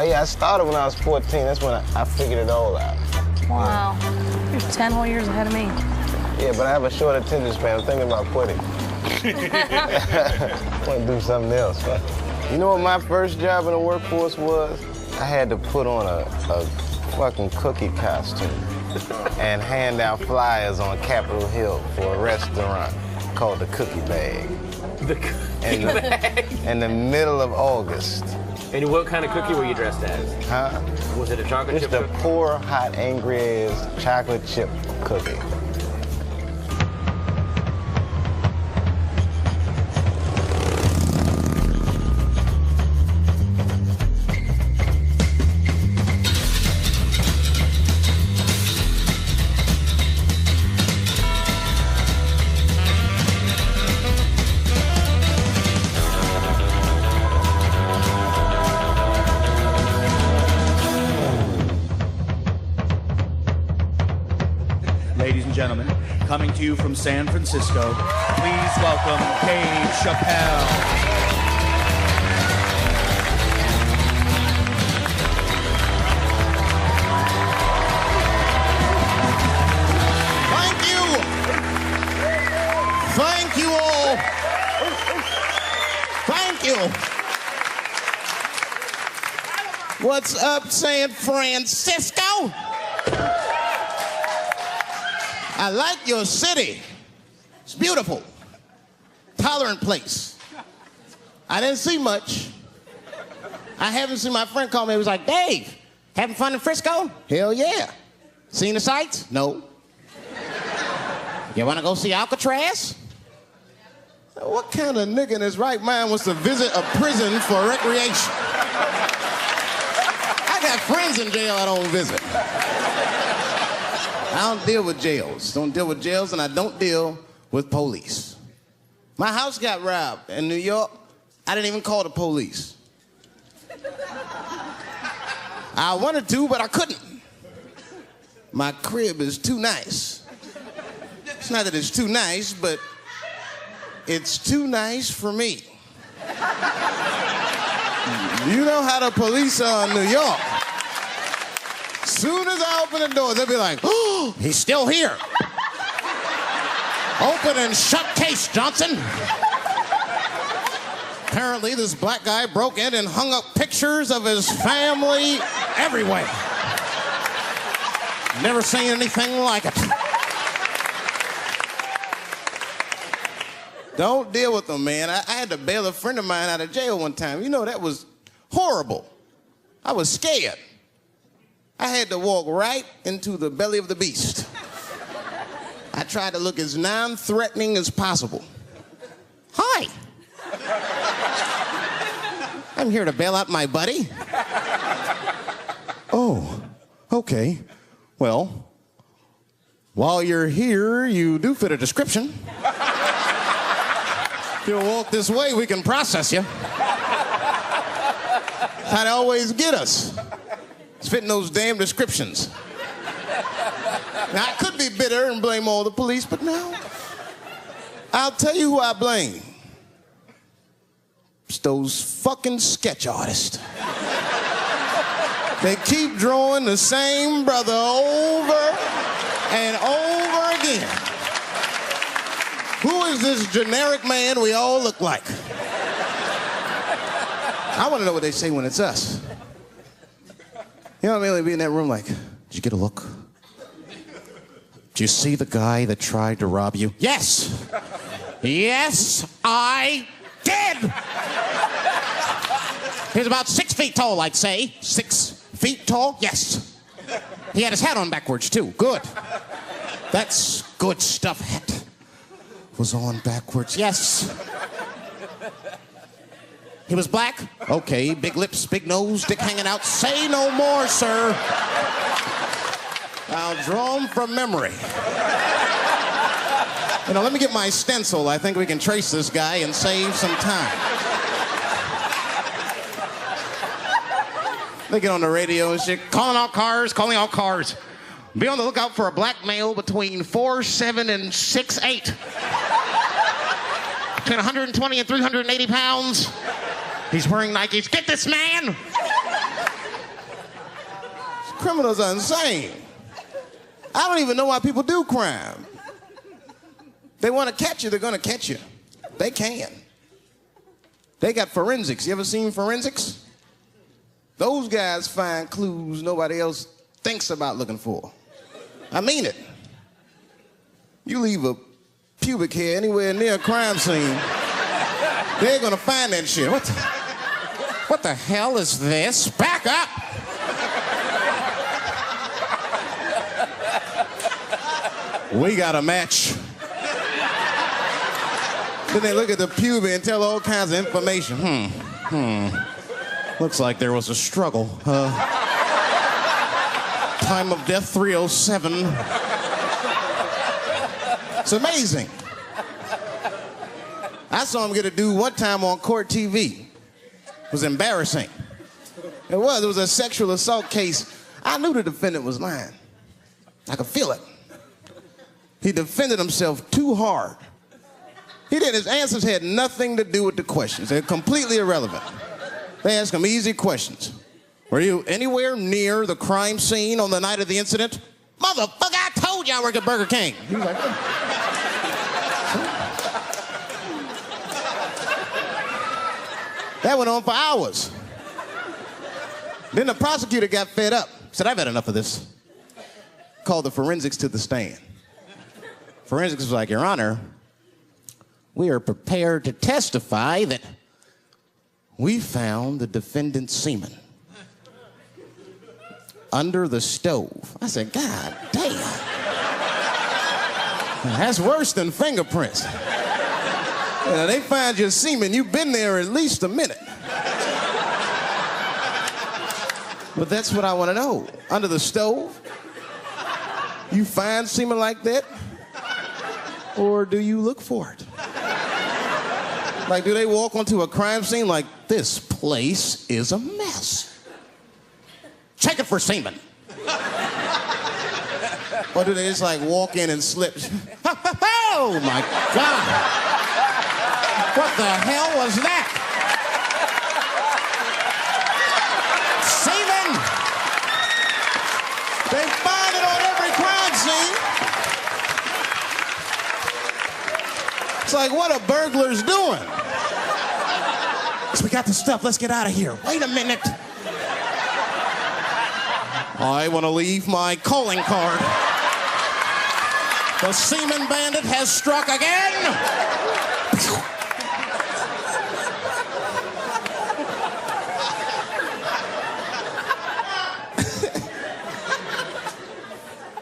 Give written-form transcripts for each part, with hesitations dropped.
yeah, I started when I was 14. That's when I figured it all out. Wow. You're 10 whole years ahead of me. Yeah, but I have a short attention span. I'm thinking about quitting. I want to do something else. You know what my first job in the workforce was? I had to put on a fucking cookie costume and hand out flyers on Capitol Hill for a restaurant called the Cookie Bag. The Cookie Bag? In the middle of August. And what kind of cookie were you dressed as? Huh? Was it a chocolate chip Just cookie? a poor, hot, angry-ass chocolate chip cookie. Ladies and gentlemen, coming to you from San Francisco, please welcome Dave Chappelle. Thank you. Thank you all. Thank you. What's up, San Francisco? I like your city. It's beautiful. Tolerant place. I didn't see much. I haven't seen my friend call me. He was like, Dave, having fun in Frisco? Hell yeah. Seen the sights? No. You want to go see Alcatraz? What kind of nigga in his right mind wants to visit a prison for recreation? I got friends in jail I don't visit. I don't deal with jails. Don't deal with jails, and I don't deal with police. My house got robbed in New York. I didn't even call the police. I wanted to, but I couldn't. My crib is too nice. It's not that it's too nice, but it's too nice for me. You know how the police are in New York. Soon as I open the door, they'll be like, oh, he's still here. Open and shut case, Johnson. Apparently, this black guy broke in and hung up pictures of his family everywhere. Never seen anything like it. Don't deal with them, man. I had to bail a friend of mine out of jail one time. You know, that was horrible. I was scared. I had to walk right into the belly of the beast. I tried to look as non-threatening as possible. Hi. I'm here to bail out my buddy. Oh, okay. Well, while you're here, you do fit a description. If you'll walk this way, we can process you. How they always get us. It's fitting those damn descriptions. Now, I could be bitter and blame all the police, but no. I'll tell you who I blame. It's those fucking sketch artists. They keep drawing the same brother over and over again. Who is this generic man we all look like? I want to know what they say when it's us. You know what I mean? They'd be in that room like, did you get a look? Did you see the guy that tried to rob you? Yes. Yes, I did. He was about 6 feet tall, I'd say. 6 feet tall? Yes. He had his hat on backwards, too. Good. That's good stuff. Hat was on backwards. Yes. He was black? Okay, big lips, big nose, dick hanging out. Say no more, sir. I'll draw him from memory. You know, let me get my stencil. I think we can trace this guy and save some time. They get on the radio and shit. Calling all cars, calling all cars. Be on the lookout for a black male between 4'7" and 6'8". Between 120 and 380 pounds. He's wearing Nikes. Get this man! Criminals are insane. I don't even know why people do crime. They want to catch you, they're going to catch you. They can. They got forensics. You ever seen forensics? Those guys find clues nobody else thinks about looking for. I mean it. You leave a pubic hair anywhere near a crime scene, they're gonna find that shit. What the hell is this? Back up! We got a match. Then they look at the pubis and tell all kinds of information. Looks like there was a struggle. Time of death 307. It's amazing. I saw him get a dude one time on court TV. It was embarrassing. It was a sexual assault case. I knew the defendant was lying. I could feel it. He defended himself too hard. He did. His answers had nothing to do with the questions. They're completely irrelevant. They asked him easy questions. Were you anywhere near the crime scene on the night of the incident? Motherfucker, I told you I worked at Burger King. He was like, that went on for hours. Then the prosecutor got fed up. Said, I've had enough of this. Called the forensics to the stand. Forensics was like, Your Honor, we are prepared to testify that we found the defendant's semen under the stove. I said, God damn. That's worse than fingerprints. They find your semen, you've been there at least a minute. But that's what I want to know. Under the stove? You find semen like that? Or do you look for it? Like, do they walk onto a crime scene like, this place is a mess? Check it for semen. Or do they just like walk in and slip? Oh my God. What the hell was that? Semen. They find it on every crime scene. It's like, what are burglars doing? So we got the stuff, let's get out of here. Wait a minute. I want to leave my calling card. The semen bandit has struck again.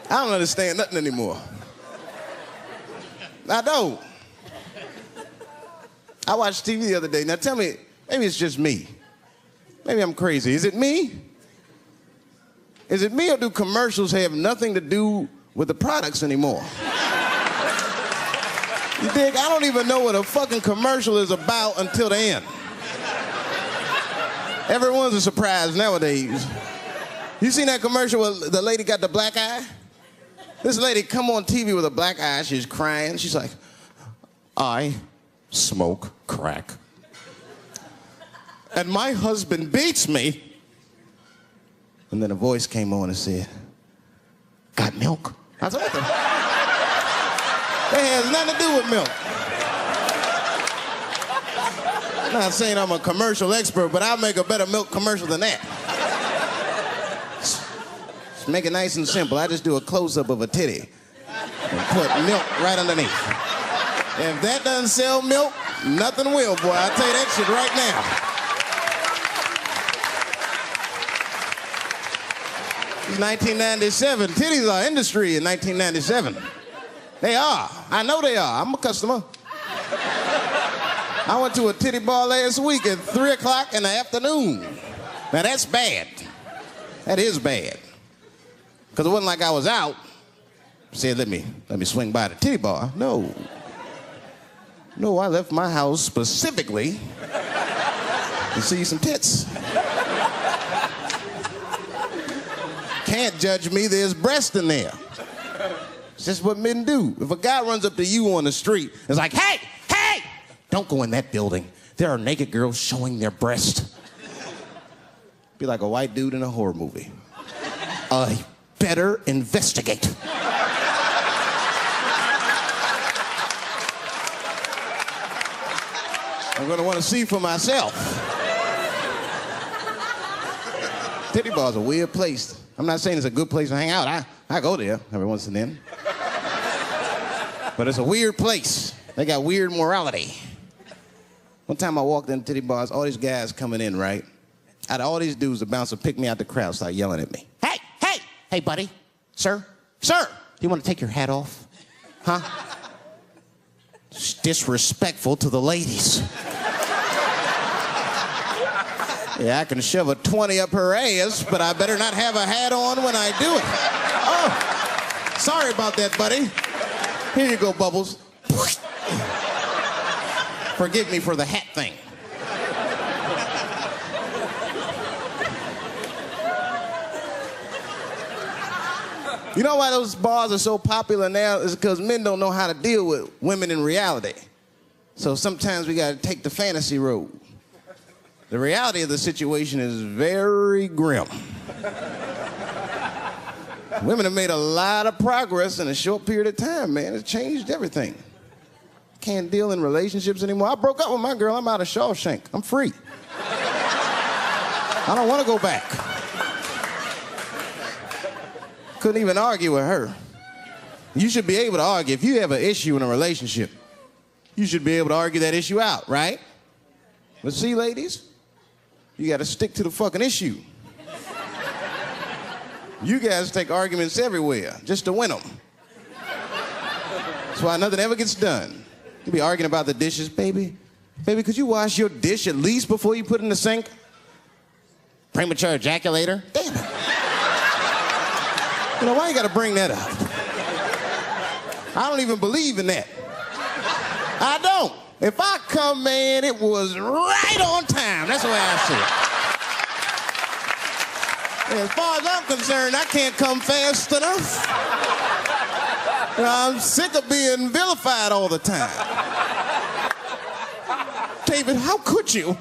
I don't understand nothing anymore. I don't. I watched TV the other day. Now tell me, maybe it's just me. Maybe I'm crazy. Is it me? Is it me, or do commercials have nothing to do with the products anymore? You dig? I don't even know what a fucking commercial is about until the end. Everyone's a surprise nowadays. You seen that commercial where the lady got the black eye? This lady come on TV with a black eye, she's crying. She's like, I smoke crack. And my husband beats me. And then a voice came on and said, got milk? I said, what the? That has nothing to do with milk. I'm not saying I'm a commercial expert, but I'll make a better milk commercial than that. Just make it nice and simple. I just do a close-up of a titty and put milk right underneath. If that doesn't sell milk, nothing will, boy. I'll tell you that shit right now. It's 1997. Titties are industry in 1997. They are. I know they are. I'm a customer. I went to a titty bar last week at 3 o'clock in the afternoon. Now that's bad. That is bad. Because it wasn't like I was out. Said, let me swing by the titty bar. No. No, I left my house specifically to see some tits. Can't judge me, there's breast in there. It's just what men do. If a guy runs up to you on the street, it's like, hey, hey, don't go in that building. There are naked girls showing their breast. Be like a white dude in a horror movie. I better investigate. I'm gonna want to see for myself. Titty bar's a weird place. I'm not saying it's a good place to hang out. I go there every once and then. But it's a weird place. They got weird morality. One time I walked in titty bars, all these guys coming in, right? Out of all these dudes, the bouncer picked me out the crowd, started yelling at me. Hey, buddy, sir, do you want to take your hat off? Huh? It's disrespectful to the ladies. Yeah, I can shove a 20 up her ass, but I better not have a hat on when I do it. Oh, sorry about that, buddy. Here you go, Bubbles. Forgive me for the hat thing. You know why those bars are so popular now? Is because men don't know how to deal with women in reality. So sometimes we got to take the fantasy road. The reality of the situation is very grim. Women have made a lot of progress in a short period of time, man. It's changed everything. Can't deal in relationships anymore. I broke up with my girl. I'm out of Shawshank. I'm free. I don't want to go back. Couldn't even argue with her. You should be able to argue. If you have an issue in a relationship, you should be able to argue that issue out, right? But see, ladies, you got to stick to the fucking issue. You guys take arguments everywhere just to win them. That's why nothing ever gets done. You be arguing about the dishes, baby. Baby, could you wash your dish at least before you put it in the sink? Premature ejaculator? Damn it. You know, why you gotta bring that up? I don't even believe in that. I don't. If I come, man, it was right on time. That's the way I see it. And as far as I'm concerned, I can't come fast enough. You know, I'm sick of being vilified all the time. David, how could you?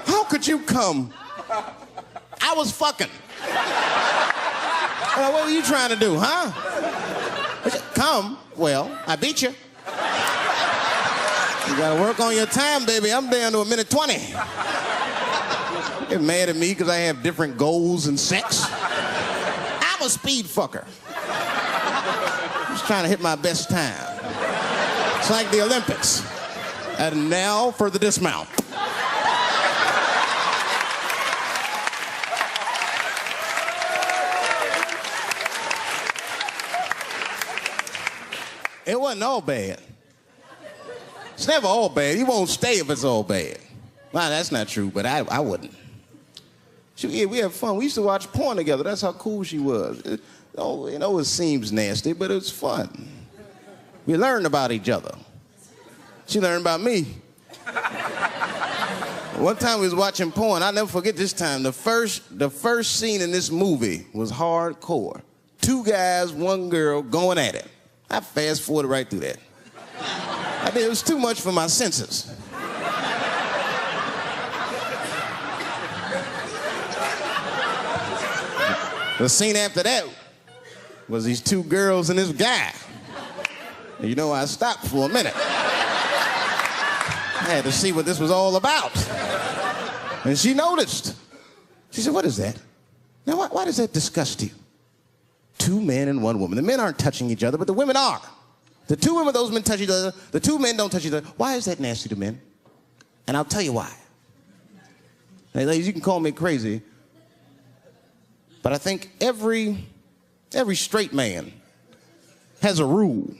How could you come? I was fucking. What were you trying to do, huh? Come. Well, I beat you. You gotta work on your time, baby. I'm down to a minute 20. Get mad at me because I have different goals in sex. I'm a speed fucker. Just trying to hit my best time. It's like the Olympics. And now for the dismount. It wasn't all bad. It's never all bad. You won't stay if it's all bad. Well, that's not true, but I wouldn't. Yeah, we had fun. We used to watch porn together. That's how cool she was. It seems nasty, but it's fun. We learned about each other. She learned about me. One time we was watching porn. I'll never forget this time. The first scene in this movie was hardcore. 2 guys, 1 girl going at it. I fast-forwarded right through that. It was too much for my senses. The scene after that was these 2 girls and this guy. And you know, I stopped for a minute. I had to see what this was all about. And she noticed. She said, "What is that? Now, why does that disgust you? 2 men and 1 woman. The men aren't touching each other, but the women are. The 2 women, those men touch each other. The 2 men don't touch each other. Why is that nasty to men? And I'll tell you why. Hey, ladies, you can call me crazy, but I think every straight man has a rule.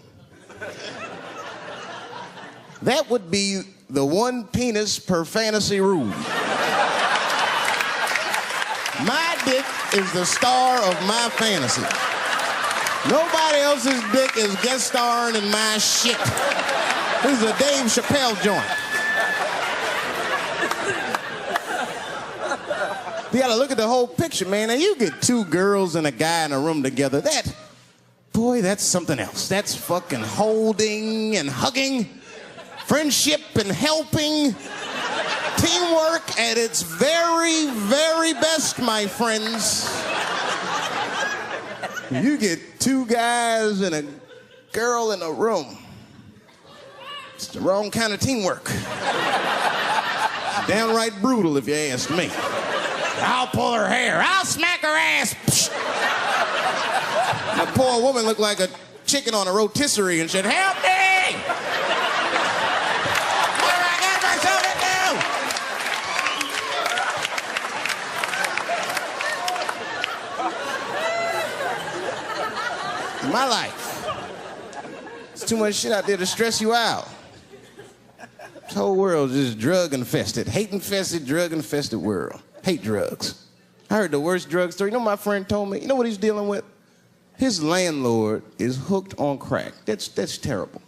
That would be the 1 penis per fantasy rule. My dick is the star of my fantasy. Nobody else's dick is guest starring in my shit. This is a Dave Chappelle joint. You gotta look at the whole picture, man. Now you get 2 girls and a guy in a room together. That's something else. That's fucking holding and hugging, friendship and helping, teamwork at its very, very best, my friends. You get two guys and a girl in a room. It's the wrong kind of teamwork. Downright brutal, if you ask me. I'll pull her hair. I'll smack her ass. The poor woman looked like a chicken on a rotisserie and said, "Help me! What do I got myself into?" My life. There's too much shit out there to stress you out. This whole world is just drug-infested. Hate-infested, drug-infested world. Hate drugs. I heard the worst drug story. You know what my friend told me? You know what he's dealing with? His landlord is hooked on crack. That's terrible.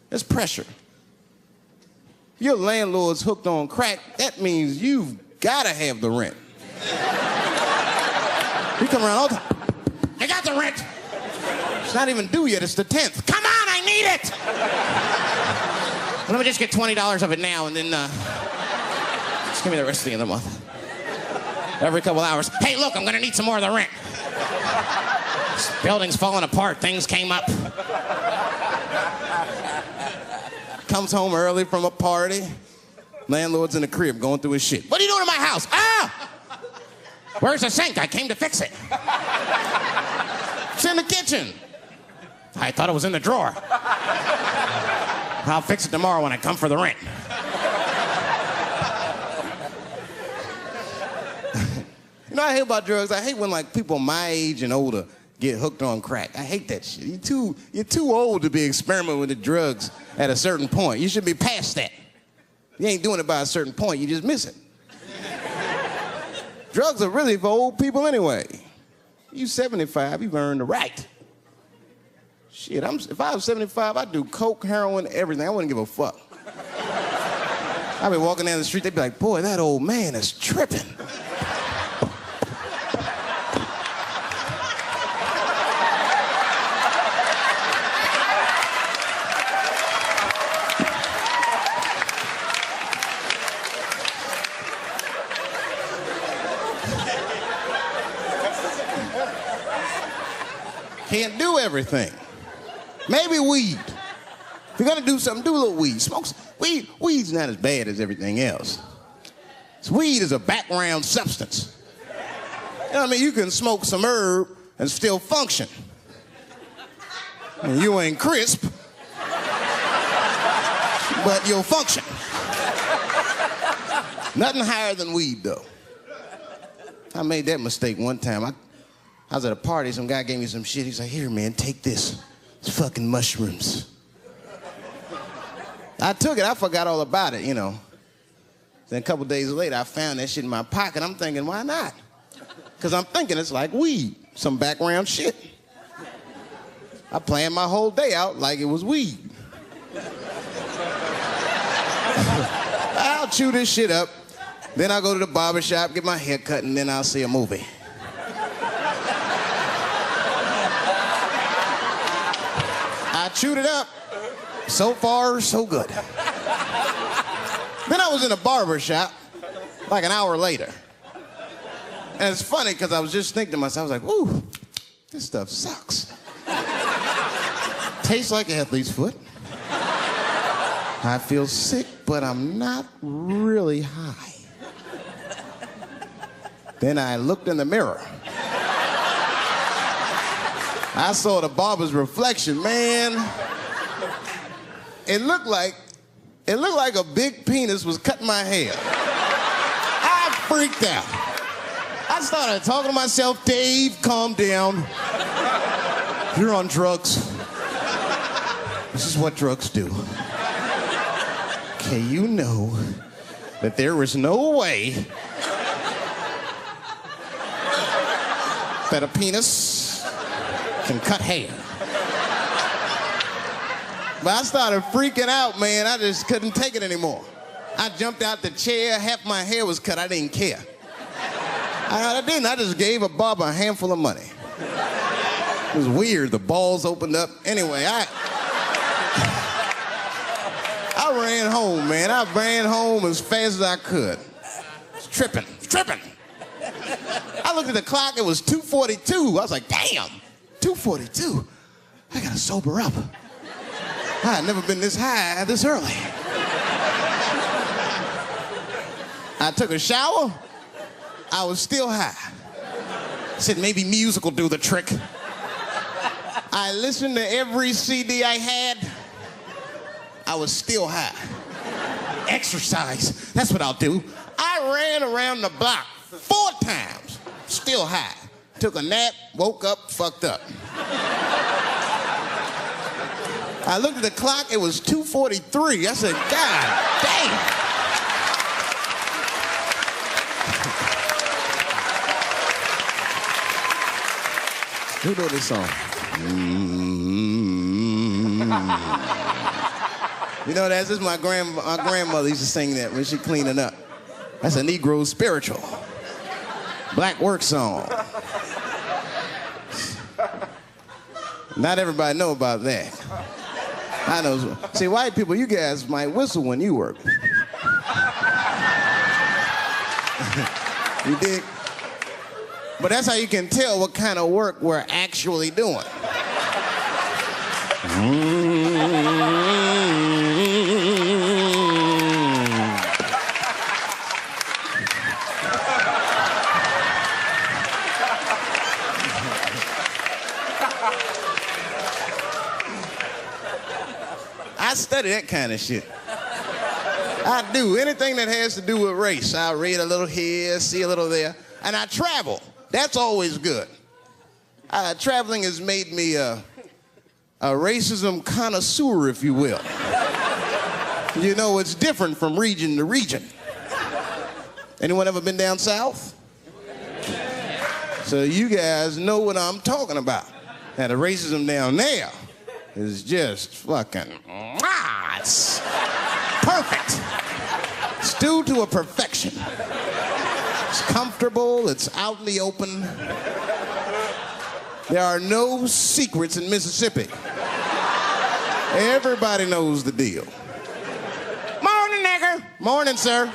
That's pressure. If your landlord's hooked on crack, that means you've got to have the rent. He come around all the time. "I got the rent." It's not even due yet. It's the 10th. "Come on, I need it." "Let me just get $20 of it now, and then just give me the rest of the end of the month." Every couple hours, "Hey, look, I'm gonna need some more of the rent. This building's falling apart. Things came up." Comes home early from a party. Landlord's in the crib going through his shit. "What are you doing in my house?" "Ah! Where's the sink? I came to fix it." "It's in the kitchen." "I thought it was in the drawer." "I'll fix it tomorrow when I come for the rent." You know what I hate about drugs? I hate when like people my age and older get hooked on crack. I hate that shit. You're too old to be experimenting with the drugs at a certain point. You should be past that. You ain't doing it by a certain point, you just miss it. Drugs are really for old people anyway. You 75, you've earned the right. Shit, if I was 75, I'd do coke, heroin, everything. I wouldn't give a fuck. I'd be walking down the street, they'd be like, "Boy, that old man is tripping." Can't do everything. Maybe weed. If you're gonna do something, do a little weed. Smoke some. Weed's not as bad as everything else. Weed is a background substance. You know what I mean? You can smoke some herb and still function. And you ain't crisp, but you'll function. Nothing higher than weed, though. I made that mistake one time. I was at a party, some guy gave me some shit. He's like, "Here, man, take this. It's fucking mushrooms." I took it, I forgot all about it, you know. Then a couple days later, I found that shit in my pocket. I'm thinking, why not? Because I'm thinking it's like weed, some background shit. I planned my whole day out like it was weed. I'll chew this shit up, then I'll go to the barber shop, get my hair cut, and then I'll see a movie. I chewed it up. So far, so good. Then I was in a barber shop like an hour later. And it's funny because I was just thinking to myself, I was like, "Ooh, this stuff sucks. Tastes like an athlete's foot. I feel sick, but I'm not really high." Then I looked in the mirror. I saw the barber's reflection, man. It looked like a big penis was cutting my hair. I freaked out. I started talking to myself, "Dave, calm down. You're on drugs. This is what drugs do. Okay, you know that there is no way that a penis can cut hair." But I started freaking out, man. I just couldn't take it anymore. I jumped out the chair. Half my hair was cut. I didn't care. I didn't. I just gave a barber a handful of money. It was weird. The balls opened up. Anyway, I ran home, man. I ran home as fast as I could. It's tripping. I I looked at the clock, it was 2:42. I was like, damn, 2:42. I gotta sober up. I had never been this high this early. I took a shower, I was still high. I said, maybe music will do the trick. I listened to every CD I had, I was still high. Exercise, that's what I'll do. I ran around the block 4 times, still high. Took a nap, woke up, fucked up. I looked at the clock, it was 2:43. I said, God damn. Who know this song? You know, this is my grandmother used to sing that when she cleaning up. That's a Negro spiritual. Black work song. Not everybody know about that. I know. See, white people, you guys might whistle when you work. You dig? But that's how you can tell what kind of work we're actually doing. I study that kind of shit. I do. Anything that has to do with race. I read a little here, see a little there. And I travel. That's always good. Traveling has made me a racism connoisseur, if you will. You know, it's different from region to region. Anyone ever been down south? So you guys know what I'm talking about. Now, the racism down there is just fucking, it's perfect. It's due to a perfection. It's comfortable, it's out in the open. There are no secrets in Mississippi. Everybody knows the deal. Morning, nigger. Morning, sir.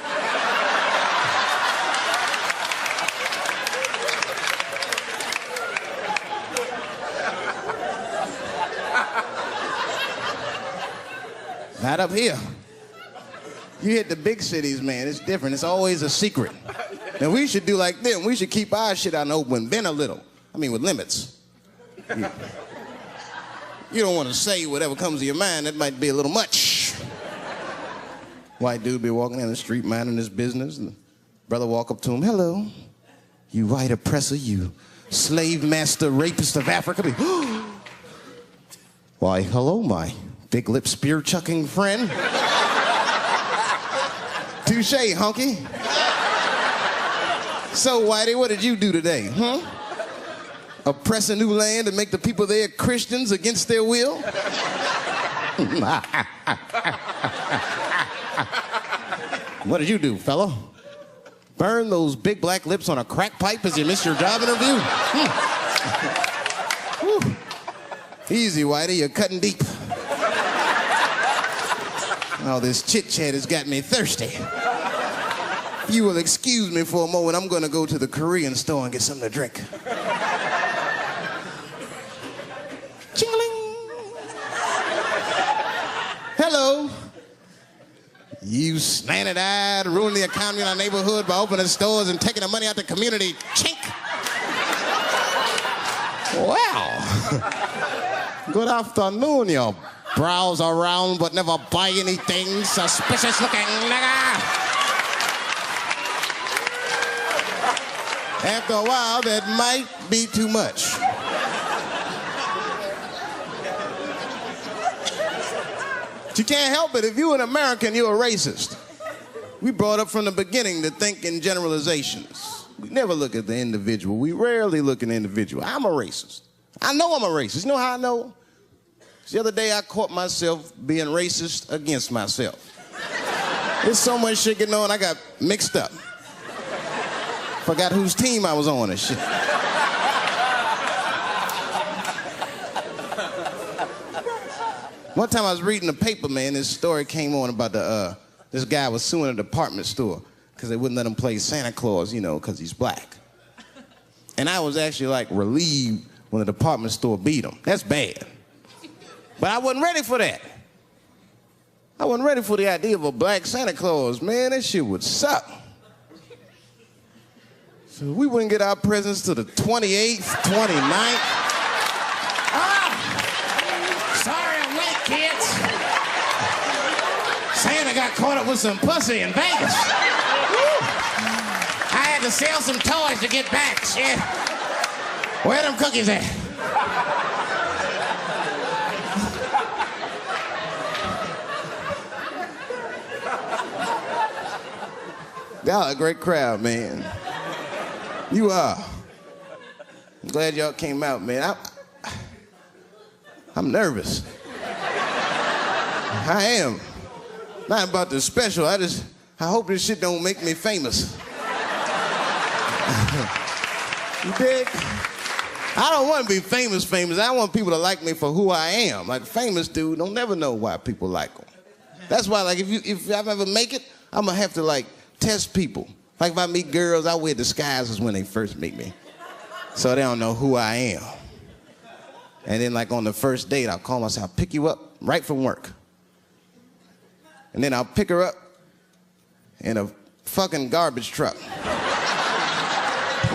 Not up here. You hit the big cities, man, it's different. It's always a secret. And we should do like them. We should keep our shit out in the open, bend a little. I mean, with limits. You don't want to say whatever comes to your mind. That might be a little much. White dude be walking down the street minding his business. And the brother walk up to him, hello, you white oppressor, you slave master rapist of Africa. Why, hello, my big lip spear chucking friend. Touche, hunky. So, Whitey, what did you do today, huh? Oppress a new land and make the people there Christians against their will? What did you do, fella? Burn those big black lips on a crack pipe as you miss your job interview? Easy, Whitey, you're cutting deep. Oh, this chit-chat has got me thirsty. If you will excuse me for a moment, I'm gonna go to the Korean store and get something to drink. Ching-a-ling. Hello. You slanted-eyed, ruining the economy in our neighborhood by opening stores and taking the money out the community. Chink. Wow. Good afternoon, you browse around but never buy anything. Suspicious looking nigga. After a while, that might be too much. But you can't help it. If you're an American, you're a racist. We brought up from the beginning to think in generalizations. We never look at the individual. We rarely look at the individual. I'm a racist. I know I'm a racist. You know how I know? The other day, I caught myself being racist against myself. There's so much shit going on, I got mixed up. Forgot whose team I was on and shit. One time I was reading the paper, man, this story came on about this guy was suing a department store because they wouldn't let him play Santa Claus, you know, because he's black. And I was actually like relieved when the department store beat them. That's bad. But I wasn't ready for that. I wasn't ready for the idea of a black Santa Claus. Man, that shit would suck. So we wouldn't get our presents till the 28th, 29th. Sorry I'm late, kids. Santa got caught up with some pussy in Vegas. I had to sell some toys to get back, shit. Where them cookies at? Y'all a great crowd, man. You are. I'm glad y'all came out, man. I'm nervous. I am. Not about the special. I hope this shit don't make me famous. You dig? I don't want to be famous. I want people to like me for who I am. Like famous dude, don't never know why people like them. That's why, like, if I ever make it, I'm gonna have to like test people. Like if I meet girls, I wear disguises when they first meet me, so they don't know who I am. And then like on the first date, I'll call myself, I'll pick you up right from work. And then I'll pick her up in a fucking garbage truck.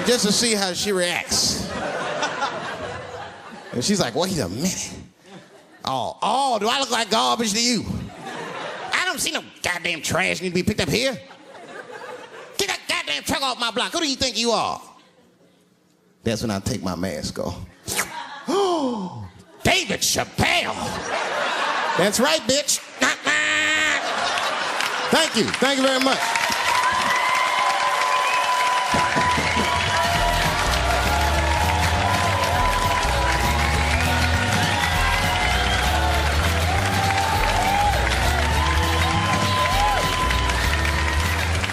Just to see how she reacts. And she's like, wait a minute. Oh, do I look like garbage to you? I don't see no goddamn trash need to be picked up here. Get that goddamn truck off my block. Who do you think you are? That's when I take my mask off. Oh, David Chappelle. That's right, bitch. Thank you. Thank you very much.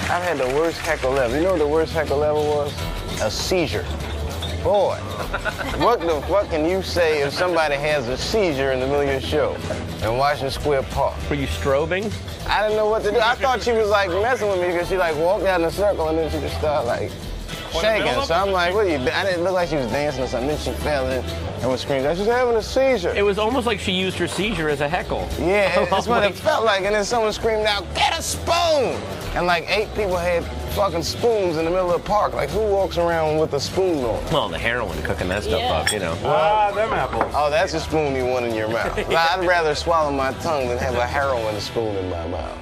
I've had the worst heckle ever. You know what the worst heckle ever was? A seizure. Boy, what the fuck can you say if somebody has a seizure in the middle of your show in Washington Square Park? Were you strobing? I didn't know what to do. I thought she was like messing with me because she like walked down the circle and then she just started like shaking. So I'm like, what are you doing? I didn't look like she was dancing or something. Then she fell in and was screaming. She's having a seizure. It was almost like she used her seizure as a heckle. Yeah, that's what it felt like. And then someone screamed out, get a spoon! And like 8 people had fucking spoons in the middle of the park. Like, who walks around with a spoon on? Well, the heroin cooking that stuff up, you know. Them apples. Oh, that's a spoon you want in your mouth. I'd rather swallow my tongue than have a heroin spoon in my mouth.